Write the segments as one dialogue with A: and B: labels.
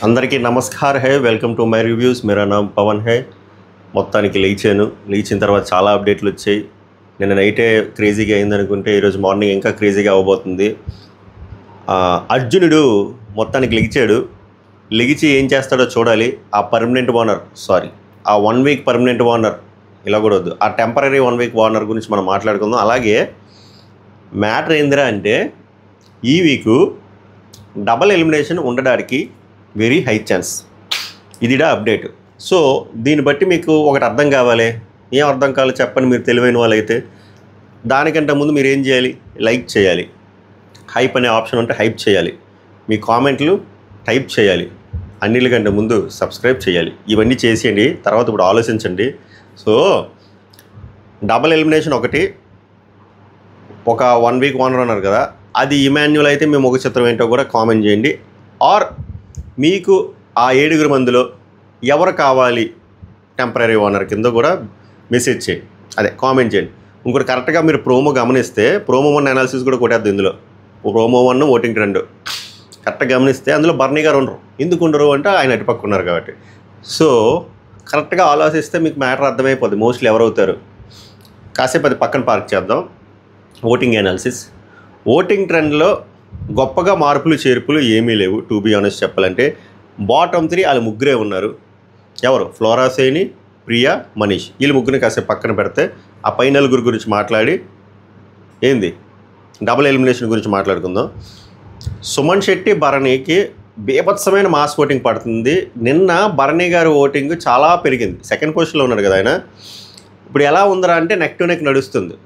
A: అందరికీ namaskar high welcome to my reviews मेरा नाम పవన్ హై మొత్తానికి లేచిన తర్వాత చాలా అప్డేట్లు వచ్చాయి నిన్న నైటే క్రేజీగా అయింది అనుకుంటే ఈరోజు మార్నింగ్ ఇంకా క్రేజీగా అవబోతుంది అర్జునుడు మొత్తానికి లెగిచి ఏం చేస్తాడో చూడాలి ఆ పర్మనెంట్ ఓనర్ ఆ 1 వీక్ పర్మనెంట్ ఓనర్ ఇలా కూడా వద్దు ఆ టెంపరరీ 1 వీక్ ఓనర్ గురించి మనం మాట్లాడుకుందాం అలాగే మ్యాటర్ ఏందిరా అంటే ఈ వీకు డబల్ ఎలిమినేషన్ ఉండడానికి వెరీ హై ఛాన్స్ ఇదిడా అప్డేట్ సో దీన్ని బట్టి మీకు ఒకటి అర్థం కావాలి ఏం అర్థం కావాలో చెప్పండి మీరు తెలివైన వాళ్ళైతే దానికంటే ముందు మీరు ఏం చేయాలి లైక్ చేయాలి హైప్ అనే ఆప్షన్ ఉంటే హైప్ చేయాలి మీ కామెంట్లు టైప్ చేయాలి అన్నిటికంటే ముందు సబ్స్క్రైబ్ చేయాలి ఇవన్నీ చేసేయండి తర్వాత ఇప్పుడు ఆలోచించండి సో డబల్ ఎలిమినేషన్ ఒకటి ఒక 1 వీక్ ఓనర్ అన్నారు కదా అది ఇమాన్యువల్ అయితే మీ ముఖ చిత్రం ఏంటో కూడా కామెంట్ చేయండి ఆర్ మీకు ఆ 7 మందిలో ఎవరు కావాలి టెంపరరీ ఓనర్ కింద కూడా మెసేజ్ చేయండి అదే కామెంట్ చేయండి ఇంకోటి కరెక్ట్గా మీరు ప్రోమో గమనిస్తే ప్రోమో 1 అనాలిసిస్ కూడా కొట్టేద్దు ఇందులో ప్రోమో 1 ఓటింగ్ 2 కరెక్ట్గా గమనిస్తే అందులో బర్నీ గారు ఉండరు ఎందుకు ఉండరు అంటే ఆయన అటుపక్క ఉన్నారు కాబట్టి సో కరెక్ట్గా ఆలోచిస్తే మీకు మ్యాటర్ అర్థమైపోద్ది మోస్ట్లీ ఎవరవుతారు కాసేపు అది పక్కన పార్క్ చేద్దాం ఓటింగ్ అనాలిసిస్ ఓటింగ్ ట్రెండ్లో గొప్పగా మార్పులు చేర్పులు ఏమీ లేవు టు బీ ఆనెస్ట్ చెప్పాలంటే బాటమ్ 3 వాళ్ళు ముగ్గురే ఉన్నారు ఎవరు ఫ్లోరా సైని ప్రియా మనీష్ వీళ్ళు ముగ్గురిని కాసేపు పక్కన పెడితే ఆ పై నలుగురు గురించి మాట్లాడి ఏంది డబుల్ ఎలిమినేషన్ గురించి మాట్లాడుకుందాం సుమన్ శెట్టి భరణికి బీభత్సమైన మాస్ ఓటింగ్ పడుతుంది నిన్న భరణి గారి ఓటింగ్ చాలా పెరిగింది సెకండ్ పొజిషన్లో ఉన్నాడు కదా ఆయన ఇప్పుడు ఎలా ఉందరా అంటే నెక్ టు నెక్ నడుస్తుంది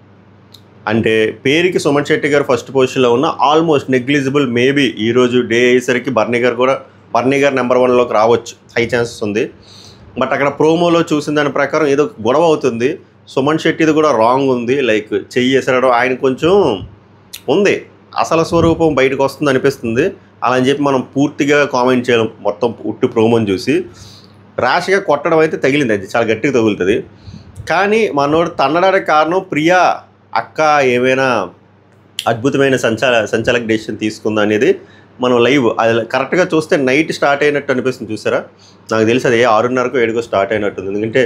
A: అంటే పేరుకి సుమన్ శెట్టి గారు ఫస్ట్ పొజిషన్లో ఉన్న ఆల్మోస్ట్ నెగ్లిజిబుల్ మేబీ ఈరోజు డే అయ్యేసరికి బర్నీ గారు నెంబర్ 1లోకి రావచ్చు హై ఛాన్సెస్ ఉంది బట్ అక్కడ ప్రోమోలో చూసిన దాని ప్రకారం ఏదో గొడవ అవుతుంది సుమన్ శెట్టిది కూడా రాంగ్ ఉంది లైక్ చెయ్యి వేసాడు ఆయన కొంచెం ఉంది అసలు స్వరూపం బయటకు వస్తుంది అనిపిస్తుంది అలా అని చెప్పి మనం పూర్తిగా కామెంట్ చేయడం మొత్తం ఉట్టి ప్రోమోని చూసి ర్యాష్గా కొట్టడం అయితే తగిలింది అది చాలా గట్టిగా తగులుతుంది కానీ మనోడు తన్నడానికి కారణం ప్రియా అక్క ఏమైనా అద్భుతమైన సంచాలక డెసిషన్ తీసుకుందా అనేది మనం లైవ్ అది కరెక్ట్గా చూస్తే నైట్ స్టార్ట్ అయినట్టు అనిపిస్తుంది చూసారా నాకు తెలిసి అది 6:30కో 7కో స్టార్ట్ అయినట్టుంది ఎందుకంటే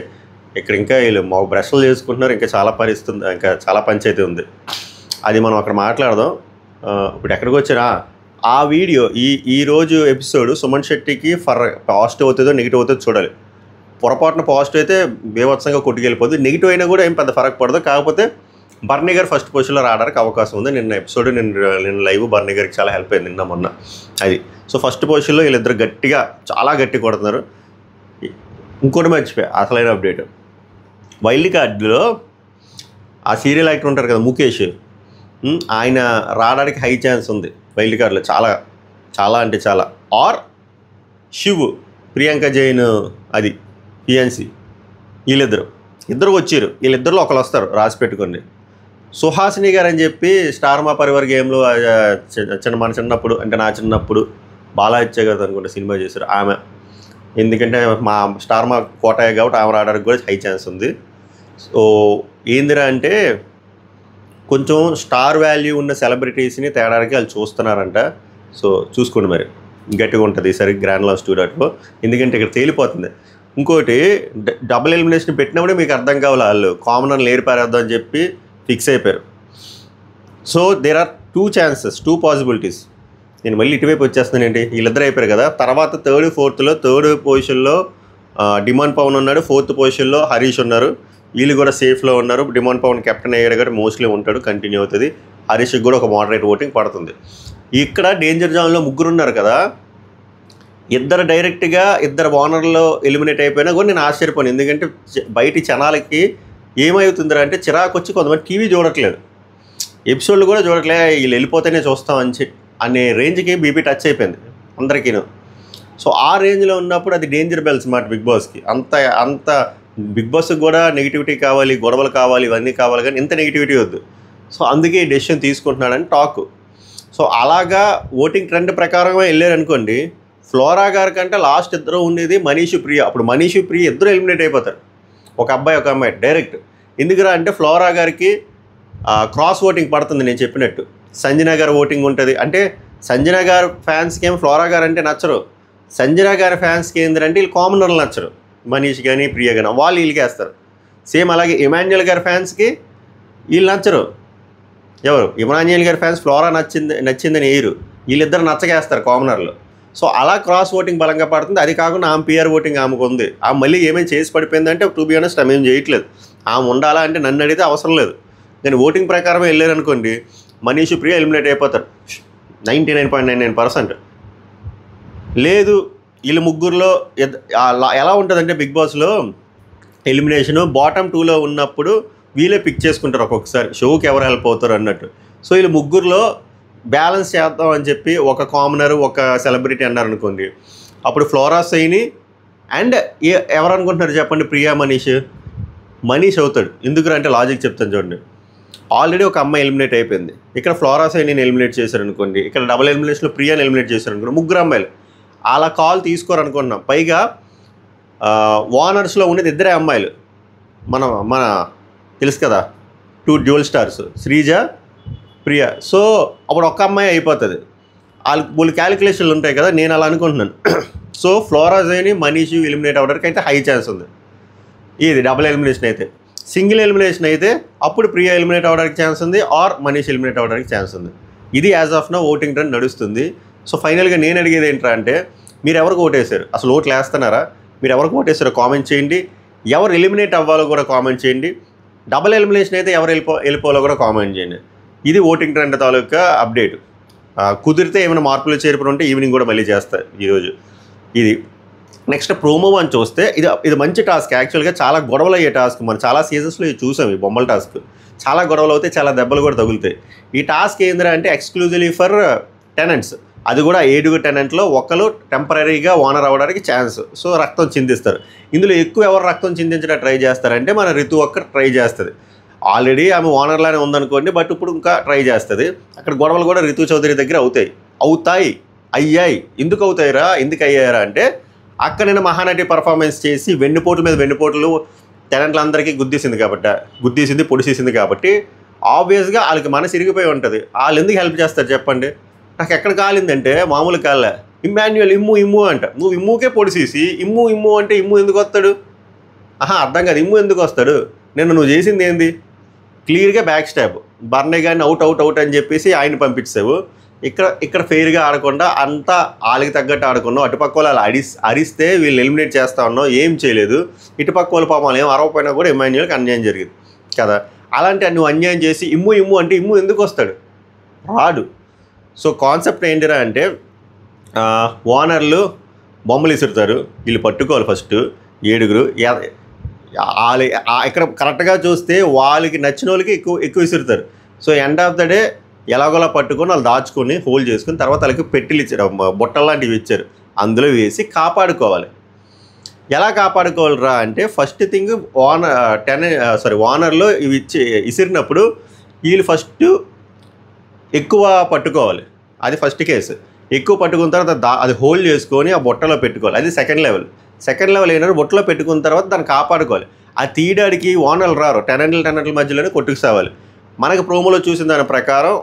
A: ఇక్కడ ఇంకా వీళ్ళు మా బ్రష్లు చేసుకుంటున్నారు ఇంకా చాలా పరిస్థితుంది ఇంకా చాలా పంచాయతీ ఉంది అది మనం అక్కడ మాట్లాడదాం ఇప్పుడు ఎక్కడికి వచ్చారా ఆ వీడియో ఈరోజు ఎపిసోడ్ సుమన్ శెట్టికి పాజిటివ్ అవుతుందో నెగిటివ్ అవుతుందో చూడాలి పొరపాటున పాజిటివ్ అయితే బీభత్సంగా కొట్టుకెళ్ళిపోతుంది నెగిటివ్ అయినా కూడా ఏం పెద్ద ఫరక్ పడదు కాకపోతే బర్నీ గారు ఫస్ట్ పొజిషన్లో రావడానికి అవకాశం ఉంది నిన్న ఎపిసోడ్ నిన్న లైవ్ బర్నీ గారికి చాలా హెల్ప్ అయింది నిన్న మొన్న అది సో ఫస్ట్ పొజిషన్లో వీళ్ళిద్దరు గట్టిగా చాలా గట్టి కొడుతున్నారు ఇంకోటి మర్చిపోయా అసలైన అప్డేట్ వైల్డ్ కార్డులో ఆ సీరియల్ యాక్టర్ ఉంటారు కదా ముఖేష్ ఆయన రావడానికి హై ఛాన్స్ ఉంది వైల్డ్ కార్డులో చాలా చాలా అంటే చాలా ఆర్ శివ్ ప్రియాంక జైన్ అది పిఎన్సి ఇద్దరు వచ్చారు వీళ్ళిద్దరిలో ఒకరు వస్తారు రాసి పెట్టుకోండి సుహాసిని గారు అని చెప్పి స్టార్ మా పరివార్ గేమ్లో మన చిన్నప్పుడు అంటే నా చిన్నప్పుడు బాలాజీ గారు అనుకుంటే సినిమా చేశారు ఆమె ఎందుకంటే మా స్టార్ మా కోటాయ కాబట్టి ఆమె రావడానికి కూడా హై ఛాన్స్ ఉంది సో ఏందిరా అంటే కొంచెం స్టార్ వాల్యూ ఉన్న సెలబ్రిటీస్ని తేడానికి వాళ్ళు చూస్తున్నారంట సో చూసుకోండి మరి గట్టిగా ఉంటుంది ఈసారి గ్రాండ్ లాస్ 2.0 ఎందుకంటే ఇక్కడ తేలిపోతుంది ఇంకోటి డబుల్ ఎలిమినేషన్ పెట్టినప్పుడే మీకు అర్థం కావాలి వాళ్ళు కామన్ లేరు పారేద్దాం అని చెప్పి ఫిక్స్ అయిపోయారు సో దేర్ ఆర్ 2 పాసిబిలిటీస్ నేను మళ్ళీ ఇటువైపు వచ్చేస్తున్నాను ఏంటి వీళ్ళిద్దరు అయిపోయారు కదా తర్వాత 3rd 4thలో 3rd పొజిషన్లో డిమాండ్ పవన్ ఉన్నాడు 4th పొజిషన్లో హరీష్ ఉన్నారు వీళ్ళు కూడా సేఫ్లో ఉన్నారు డిమాండ్ పవన్ కెప్టెన్ అయ్యాడు కాబట్టి మోస్ట్లీ ఉంటాడు కంటిన్యూ అవుతుంది హరీష్కి కూడా ఒక మోడరేట్ ఓటింగ్ పడుతుంది ఇక్కడ డేంజర్ జోన్లో ముగ్గురు ఉన్నారు కదా ఇద్దరు డైరెక్ట్గా ఇద్దరు ఓనర్లో ఎలిమినేట్ అయిపోయినా కూడా నేను ఆశ్చర్యపోయాను ఎందుకంటే బయటి జనాలకి ఏమవుతుందిరా అంటే చిరాకు వచ్చి కొంతమంది టీవీ చూడట్లేదు ఎపిసోడ్లు కూడా చూడట్లే వీళ్ళు వెళ్ళిపోతేనే చూస్తామని అనే రేంజ్కి బీపీ టచ్ అయిపోయింది అందరికీను సో ఆ రేంజ్లో ఉన్నప్పుడు అది డేంజర్ బెల్స్ మాట బిగ్ బాస్కి అంత బిగ్ బాస్కి కూడా నెగిటివిటీ కావాలి గొడవలు కావాలి ఇవన్నీ కావాలి కానీ ఇంత నెగిటివిటీ వద్దు సో అందుకే ఈ డెసిషన్ తీసుకుంటున్నాడని టాక్ సో అలాగా ఓటింగ్ ట్రెండ్ ప్రకారంగా వెళ్ళారనుకోండి ఫ్లోరా గారి కంటే లాస్ట్ ఇద్దరు ఉండేది మనీష్ ప్రియ అప్పుడు మనీష్ ప్రియ ఇద్దరు ఎలిమినేట్ అయిపోతారు ఒక అబ్బాయి ఒక అమ్మాయి డైరెక్ట్ ఎందుకురా అంటే ఫ్లోరా గారికి క్రాస్ ఓటింగ్ పడుతుంది నేను చెప్పినట్టు సంజన గారు ఓటింగ్ ఉంటుంది అంటే సంజన గారు ఫ్యాన్స్కి ఏమో ఫ్లోరా గారు అంటే నచ్చరు సంజన గారి ఫ్యాన్స్కి ఏంటంటే వీళ్ళు కామనర్లు నచ్చరు, మనీష్ కానీ ప్రియ కానీ, వాళ్ళు వీళ్ళకి వేస్తారు. సేమ్ అలాగే ఇమాన్యుయల్ గారి ఫ్యాన్స్కి వీళ్ళు నచ్చరు. ఎవరు ఇమాన్యుయల్ గారి ఫ్యాన్స్ ఫ్లోరా నచ్చిందని వేయరు, వీళ్ళిద్దరు నచ్చగేస్తారు కామనర్లు. సో అలా క్రాస్ ఓటింగ్ బలంగా పడుతుంది. అది కాకుండా ఆమె పిఆర్ ఓటింగ్ ఆమెకు ఉంది. ఆమె మళ్ళీ ఏమేమి చేసి పడిపోయిందంటే టు బి ఆనెస్ట్ ఆమె ఏం చేయట్లేదు. ఆమె ఉండాలా అంటే నన్ను అడిగితే అవసరం లేదు. నేను ఓటింగ్ ప్రకారం వెళ్ళాను అనుకోండి, మనీష్ ప్రియ ఎలిమినేట్ అయిపోతారు 99.99%. లేదు వీళ్ళు ముగ్గురులో ఎలా ఉంటుందంటే బిగ్ బాస్లో ఎలిమినేషను బాటమ్ 2లో ఉన్నప్పుడు వీళ్ళే పిక్ చేసుకుంటారు ఒక్కొక్కసారి షోకి ఎవరు హెల్ప్ అవుతారు అన్నట్టు. సో వీళ్ళు ముగ్గురులో బ్యాలెన్స్ చేద్దాం అని చెప్పి ఒక కామనర్ ఒక సెలబ్రిటీ అన్నారు అనుకోండి, అప్పుడు ఫ్లోరా సైని అండ్ ఎవరు అనుకుంటున్నారు చెప్పండి, ప్రియా మనీష్ అవుతాడు. ఎందుకంటే లాజిక్ చెప్తాను చూడండి. ఆల్రెడీ ఒక అమ్మాయి ఎలిమినేట్ అయిపోయింది, ఇక్కడ ఫ్లోరా సైనిని ఎలిమినేట్ చేశారు అనుకోండి, ఇక్కడ డబుల్ ఎలిమినేషన్లో ప్రియాని ఎలిమినేట్ చేశారు అనుకోండి, ముగ్గురు అమ్మాయిలు అలా కాల్ తీసుకోరనుకుంటున్నాం. పైగా వానర్స్లో ఉండేది ఇద్దరే అమ్మాయిలు, మన తెలుసు కదా 2 డ్యూయల్ స్టార్స్ శ్రీజ ప్రియ. సో అప్పుడు ఒక్క అమ్మాయి అయిపోతుంది. వాళ్ళు క్యాలిక్యులేషన్లు ఉంటాయి కదా, నేను అలా అనుకుంటున్నాను. సో ఫ్లోరా సైని మనీష్ ఎలిమినేట్ అవ్వడానికి అయితే హై ఛాన్స్ ఉంది. ఇది డబుల్ ఎలిమినేషన్ అయితే. సింగిల్ ఎలిమినేషన్ అయితే అప్పుడు ప్రియ ఎలిమినేట్ అవ్వడానికి ఛాన్స్ ఉంది, ఆర్ మనీష్ ఎలిమినేట్ అవ్వడానికి ఛాన్స్ ఉంది. ఇది as of now voting trend నడుస్తుంది. సో ఫైనల్గా నేను అడిగేది ఏంట్రా అంటే, మీరు ఎవరికి ఓటేశారు, అసలు ఓట్లు వేస్తున్నారా, మీరు ఎవరికి ఓటేశారో కామెంట్ చేయండి. ఎవరు ఎలిమినేట్ అవ్వాలో కూడా కామెంట్ చేయండి. డబుల్ ఎలిమినేషన్ అయితే ఎవరు వెళ్ళిపోవాలో కూడా కామెంట్ చేయండి. ఇది ఓటింగ్ ట్రెండ్ తాలూకా అప్డేట్. కుదిరితే ఏమైనా మార్పులు చేర్పులు ఉంటే ఈవినింగ్ కూడా మళ్ళీ చేస్తారు ఈరోజు. ఇది నెక్స్ట్ ప్రోమో అని చూస్తే ఇది మంచి టాస్క్. యాక్చువల్గా చాలా గొడవలు అయ్యే టాస్క్. మనం చాలా సీజన్స్లో ఇది చూసాం. ఈ బొమ్మల టాస్క్ చాలా గొడవలు అవుతాయి, చాలా దెబ్బలు కూడా తగులుతాయి. ఈ టాస్క్ ఏంటంటే అంటే ఎక్స్క్లూజివ్లీ ఫర్ టెనెంట్స్. అది కూడా 7 టెనెంట్లో ఒకరు టెంపరీగా ఓనర్ అవ్వడానికి ఛాన్స్. సో రక్తం చిందిస్తారు. ఇందులో ఎక్కువ ఎవరు రక్తం చిందించడానికి ట్రై చేస్తారంటే మన రితు ఒక్క ట్రై చేస్తుంది. ఆల్రెడీ ఆమె ఓనర్లానే ఉందనుకోండి, బట్ ఇప్పుడు ఇంకా ట్రై చేస్తుంది. అక్కడ గొడవలు కూడా రితు చౌదరి దగ్గర అయ్యాయి. ఎందుకు అయ్యారా అంటే అక్కడ నేను మహానటి పర్ఫార్మెన్స్ చేసి వెన్నుపోటు మీద వెన్నుపోట్లు టెనెంట్లందరికీ గుద్దీసింది పొడిసేసింది కాబట్టి ఆబ్వియస్గా వాళ్ళకి మనసు ఇరిగిపోయి ఉంటుంది. వాళ్ళు ఎందుకు హెల్ప్ చేస్తారు చెప్పండి. నాకు ఎక్కడ కాలిందంటే మామూలు కాలే, ఇమ్మాన్యుయల్ ఇమ్ము అంట. నువ్వు ఇమ్ముకే పొడిసేసి ఇమ్ము అంటే ఇమ్ము ఎందుకు వస్తాడు? అర్థం కాదు, ఇమ్ము ఎందుకు వస్తాడు? నువ్వు చేసింది ఏంది? క్లియర్గా బ్యాక్ స్టాప్. బర్నే గారిని అవుట్ అని చెప్పేసి ఆయన పంపించావు. ఇక్కడ ఫెయిర్గా ఆడకుండా అంతా వాళ్ళకి తగ్గట్టు ఆడుకున్నావు. అటుపక్క వాళ్ళు అరిస్తే వీళ్ళు ఎలిమినేట్ చేస్తా ఉన్నావు, ఏం చేయలేదు. ఇటుపక్క వాళ్ళు పాపం ఏం అరవపోయినా కూడా ఇమాన్యుయల్కి అన్యాయం జరిగింది కదా. అలాంటి నువ్వు అన్యాయం చేసి ఇమ్ము అంటే ఇమ్ము ఎందుకు వస్తాడు? రాడు. సో కాన్సెప్ట్ ఏంటిరా అంటే ఓనర్లు బొమ్మలు ఇసురుతారు, వీళ్ళు పట్టుకోవాలి ఫస్ట్ 7. ఇక్కడ కరెక్ట్గా చూస్తే వాళ్ళకి నచ్చిన వాళ్ళకి ఎక్కువ విసురుతారు. So end of the day ఎలాగోలా పట్టుకొని వాళ్ళు దాచుకొని హోల్డ్ చేసుకుని తర్వాత వాళ్ళకి పెట్టెలు ఇచ్చారు, బుట్టలు లాంటివి ఇచ్చారు, అందులో వేసి కాపాడుకోవాలి. ఎలా కాపాడుకోవాలిరా అంటే ఫస్ట్ థింగ్ ఓనర్లో ఇవి ఇసిరినప్పుడు వీళ్ళు ఫస్ట్ ఎక్కువ పట్టుకోవాలి. అది ఫస్ట్ కేసు. ఎక్కువ పట్టుకున్న తర్వాత అది హోల్డ్ చేసుకొని ఆ బుట్టలో పెట్టుకోవాలి. అది సెకండ్ లెవెల్ ఏంటంటే బుట్టలో పెట్టుకున్న తర్వాత దాన్ని కాపాడుకోవాలి. ఆ తీయడానికి ఓనర్లు రారు, టెనెంట్ల మధ్యలోనే కొట్టుకుసావాలి. మనకు ప్రోమోలో చూసిన దాని ప్రకారం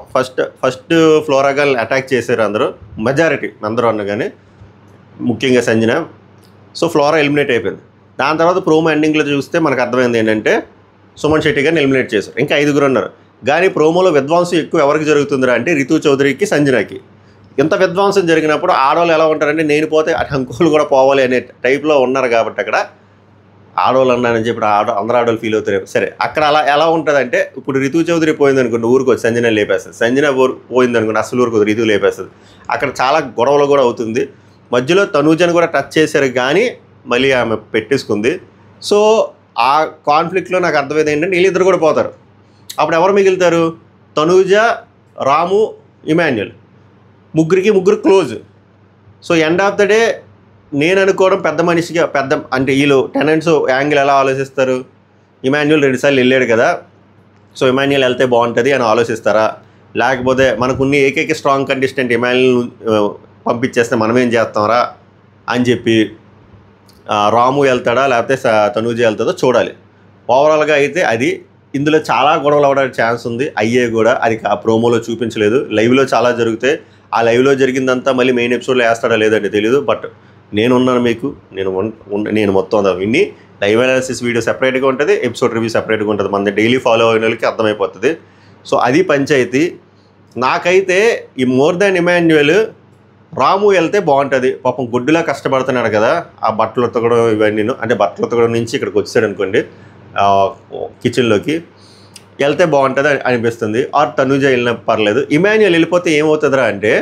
A: ఫస్ట్ ఫ్లోరాగా అటాక్ చేశారు అందరూ, మెజారిటీ అందరూ అనగానే, ముఖ్యంగా సంజన. సో ఫ్లోరా ఎలిమినేట్ అయిపోయింది. దాని తర్వాత ప్రోమో ఎండింగ్లో చూస్తే మనకు అర్థమైంది ఏంటంటే సుమన్ శెట్టి గారిని ఎలిమినేట్ చేశారు. ఇంకా 5 ఉన్నారు. కానీ ప్రోమోలో విధ్వంసం ఎక్కువ ఎవరికి జరుగుతుందిరా అంటే రితు చౌదరికి, సంజనకి. ఇంత విధ్వంసం జరిగినప్పుడు ఆడవాళ్ళు ఎలా ఉంటారంటే నేను పోతే అంకులు కూడా పోవాలి అనే టైప్లో ఉన్నారు కాబట్టి అక్కడ ఆడవాళ్ళు అన్నానని చెప్పి అందరూ ఆడవాళ్ళు ఫీల్ అవుతారు. సరే అక్కడ ఎలా ఉంటుందంటే ఇప్పుడు రితు చౌదరి పోయింది అనుకోండి, ఊరికి వచ్చి సంజన లేపేస్తుంది. సంజన పోయింది అనుకోండి, అసలు ఊరికి రితు లేపేస్తుంది. అక్కడ చాలా గొడవలు కూడా అవుతుంది. మధ్యలో తనూజను కూడా టచ్ చేశారు కానీ మళ్ళీ ఆమె పెట్టేసుకుంది. సో ఆ కాన్ఫ్లిక్ట్లో నాకు అర్థమైంది ఏంటంటే వీళ్ళిద్దరు కూడా పోతారు. అప్పుడు ఎవరు మిగులుతారు? తనూజ, రాము, ఇమాన్యుయల్. ముగ్గురు close. So end of the day నేను అనుకోవడం పెద్ద అంటే వీళ్ళు టెనెంట్స్ యాంగిల్ ఎలా ఆలోచిస్తారు? ఇమాన్యుయల్ 2 సార్లు వెళ్ళాడు కదా, సో ఇమాన్యుయల్ వెళ్తే బాగుంటుంది అని ఆలోచిస్తారా? లేకపోతే మనకున్న ఏకైక స్ట్రాంగ్ కంటెస్టెంట్ ఇమాన్యుయల్ పంపించేస్తే మనమేం చేస్తాంరా అని చెప్పి రాము వెళ్తాడా లేకపోతే తనూజ వెళ్తుందో చూడాలి. ఓవరాల్గా అయితే అది ఇందులో చాలా గొడవలు అవ్వడానికి ఛాన్స్ ఉంది. అయ్యే కూడా అది ఆ ప్రోమోలో చూపించలేదు. లైవ్లో చాలా జరుగుతాయి. ఆ లైవ్లో జరిగిందంతా మళ్ళీ మెయిన్ ఎపిసోడ్లో వేస్తాడా లేదంటే తెలియదు. బట్ నేనున్నాను మీకు, నేను మొత్తం అంతా విని లైవ్ అనాలిసిస్ వీడియో సెపరేట్గా ఉంటుంది, ఎపిసోడ్ రివ్యూ సెపరేట్గా ఉంటుంది. మన డైలీ ఫాలో అయిన వాళ్ళకి అర్థమైపోతుంది. సో అది పంచాయతీ. నాకైతే ఈ మోర్ దాన్ ఇమాన్యుయల్ రాము వెళ్తే బాగుంటుంది. పాపం గుడ్డులా కష్టపడుతున్నాడు కదా ఆ బట్టలు ఉతకడం ఇవన్నీ, అంటే బట్టలు ఉతకడం నుంచి ఇక్కడికి వచ్చాడు అనుకోండి కిచెన్లోకి, వెళ్తే బాగుంటుంది అనిపిస్తుంది. ఆర్ తనుజ వెళ్ళినా పర్లేదు. ఇమాన్యుయల్ వెళ్ళిపోతే ఏమవుతుందిరా అంటే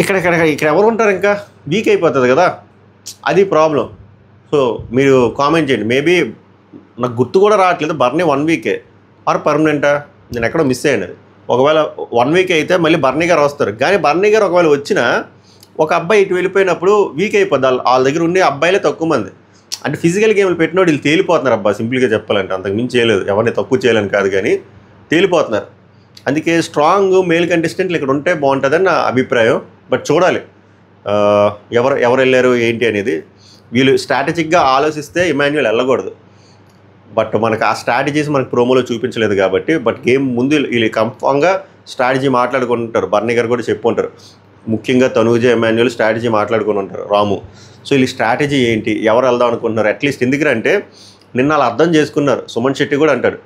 A: ఇక్కడ ఎవరు ఉంటారు, ఇంకా వీక్ అయిపోతుంది కదా, అది ప్రాబ్లం. సో మీరు కామెంట్ చేయండి. మేబీ నాకు గుర్తు కూడా రావట్లేదు, బర్నీ 1 వీకే ఆర్ పర్మనెంటా, నేను ఎక్కడో మిస్ అయ్యాను. ఒకవేళ 1 వీక్ అయితే మళ్ళీ బర్నీ గారు వస్తారు. కానీ బర్నీ గారు ఒకవేళ వచ్చినా ఒక అబ్బాయి ఇటు వెళ్ళిపోయినప్పుడు వీక్ అయిపోద్ది. వాళ్ళ దగ్గర ఉండే అబ్బాయిలే తక్కువ మంది. అంటే ఫిజికల్ గేమ్లు పెట్టినోడు వీళ్ళు తేలిపోతున్నారు అబ్బా, సింపుల్గా చెప్పాలంటే. అంతకు మించి చేయలేదు, ఎవరిని తక్కువ చేయాలని కాదు కానీ తేలిపోతున్నారు. అందుకే స్ట్రాంగ్ మేల్ కంటెస్టెంట్లు ఇక్కడ ఉంటే బాగుంటుందని నా అభిప్రాయం. బట్ చూడాలి ఎవరు వెళ్ళారు ఏంటి అనేది. వీళ్ళు స్ట్రాటజిక్గా ఆలోచిస్తే ఇమాన్యుయల్ వెళ్ళకూడదు. బట్ మనకు ఆ స్ట్రాటజీస్ మనకు ప్రోమోలో చూపించలేదు కాబట్టి. బట్ గేమ్ ముందు వీళ్ళు కన్ఫామ్గా స్ట్రాటజీ మాట్లాడుకుని ఉంటారు. బర్నీ గారు కూడా చెప్పుకుంటారు, ముఖ్యంగా తనూజ ఇమాన్యుయల్ స్ట్రాటజీ మాట్లాడుకుని ఉంటారు, రాము. సో వీళ్ళు స్ట్రాటజీ ఏంటి, ఎవరు వెళ్దాం అనుకుంటున్నారు అట్లీస్ట్. ఎందుకంటే నిన్న వాళ్ళు అర్థం చేసుకున్నారు. సుమన్ శెట్టి కూడా అంటాడు,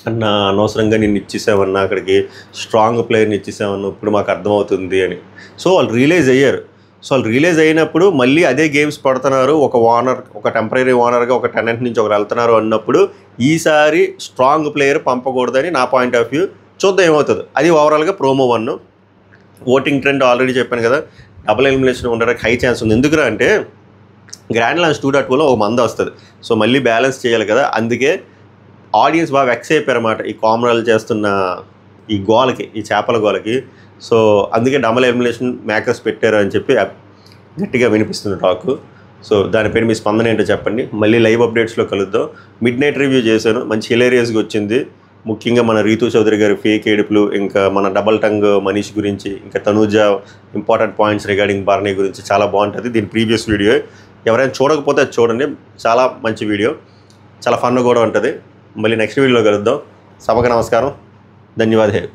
A: అన్న అనవసరంగా నిన్ను ఇచ్చేసామన్నా, అక్కడికి స్ట్రాంగ్ ప్లేయర్ని ఇచ్చేసామన్నా, ఇప్పుడు మాకు అర్థమవుతుంది అని. సో వాళ్ళు రియలైజ్ అయ్యారు. సో వాళ్ళు రియలైజ్ అయినప్పుడు మళ్ళీ అదే గేమ్స్ పడుతున్నారు. ఒక టెంపరీ ఓనర్గా ఒక టెనెంట్ నుంచి ఒకరు వెళ్తున్నారు అన్నప్పుడు ఈసారి స్ట్రాంగ్ ప్లేయర్ పంపకూడదని నా పాయింట్ ఆఫ్ వ్యూ. చూద్దాం ఏమవుతుంది. అది ఓవరాల్గా ప్రోమో 1. ఓటింగ్ ట్రెండ్ ఆల్రెడీ చెప్పాను కదా, డబుల్ ఎలిమినేషన్ ఉండడానికి హై ఛాన్స్ ఉంది. ఎందుకురా అంటే గ్రాండ్ లాంచ్ 2.2లో ఒక మంద వస్తుంది. సో మళ్ళీ బ్యాలెన్స్ చేయాలి కదా, అందుకే ఆడియన్స్ బాగా వెక్స్ అయిపోయారన్నమాట ఈ కామనల్ చేస్తున్న ఈ గోలకి, ఈ చేపల గోలకి. సో అందుకే డబుల్ ఎలిమినేషన్ మేకర్స్ పెట్టారు అని చెప్పి గట్టిగా వినిపిస్తుంది టాక్. సో దానిపైన మీ స్పందన ఏంటో చెప్పండి. మళ్ళీ లైవ్ అప్డేట్స్లో కలుద్దాం. మిడ్ నైట్ రివ్యూ చేశాను, మంచి హిలేరియస్గా వచ్చింది. ముఖ్యంగా మన రీతూ చౌదరి గారి ఫేక్ ఏడుపులు, ఇంకా మన డబల్ టంగ్ మనీష్ గురించి, ఇంకా తనూజ ఇంపార్టెంట్ పాయింట్స్ రిగార్డింగ్ బర్నీ గురించి చాలా బాగుంటుంది. దీని ప్రీవియస్ వీడియో ఎవరైనా చూడకపోతే అది చూడండి, చాలా మంచి వీడియో, చాలా ఫన్ కూడా ఉంటుంది. మళ్ళీ నెక్స్ట్ వీడియోలో కలుద్దాం. సభకు నమస్కారం, ధన్యవాదాలు.